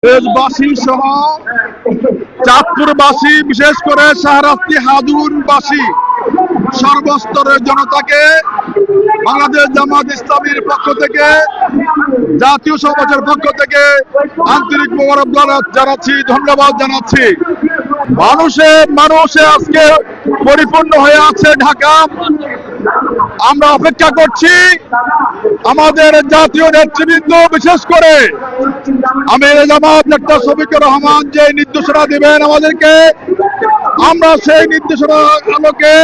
দেশবাসী সহ চাঁদপুরবাসী, বিশেষ করে শাহরাস্তি হাজুরবাসী সর্বস্তরের জনতাকে বাংলাদেশ জামাত ইসলামীর পক্ষ থেকে, জাতীয় সমাজের পক্ষ থেকে আন্তরিক মোবারকবাদ জানাচ্ছি, ধন্যবাদ জানাচ্ছি। মানুষে আজকে পরিপূর্ণ হয়ে আছে ঢাকা। আমরা অপেক্ষা করছি আমাদের জাতীয় নেতৃবৃন্দ, বিশেষ করে আমির জামাত ডাক্তার শফিকুর রহমান যে নির্দেশনা দিবেন আমাদেরকে, আমরা সেই নির্দেশনার আলোকে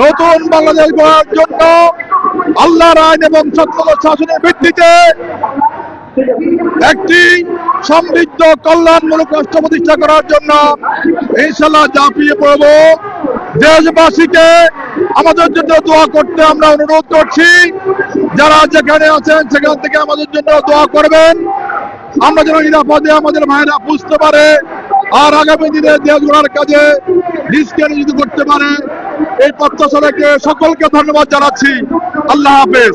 নতুন বাংলাদেশ গড়ার জন্য আল্লাহর আইন এবং সত্য শাসনের ভিত্তিতে একটি সমৃদ্ধ কল্যাণমূলক রাষ্ট্র প্রতিষ্ঠা করার জন্য ইনশাআল্লাহ ঝাঁপিয়ে পড়ব। দেশবাসীকে আমাদের জন্য দোয়া করতে আমরা অনুরোধ করছি। যারা যেখানে আছেন সেখান থেকে আমাদের জন্য দোয়া করবেন, আমরা যেন নিরাপদে আমাদের ভাইরা বুঝতে পারে আর আগামী দিনে দেশ গড়ার কাজে নিজকে নিয়োজিত করতে পারে। এই প্রত্যাশা রেখে সকলকে ধন্যবাদ জানাচ্ছি। আল্লাহ হাফেজ।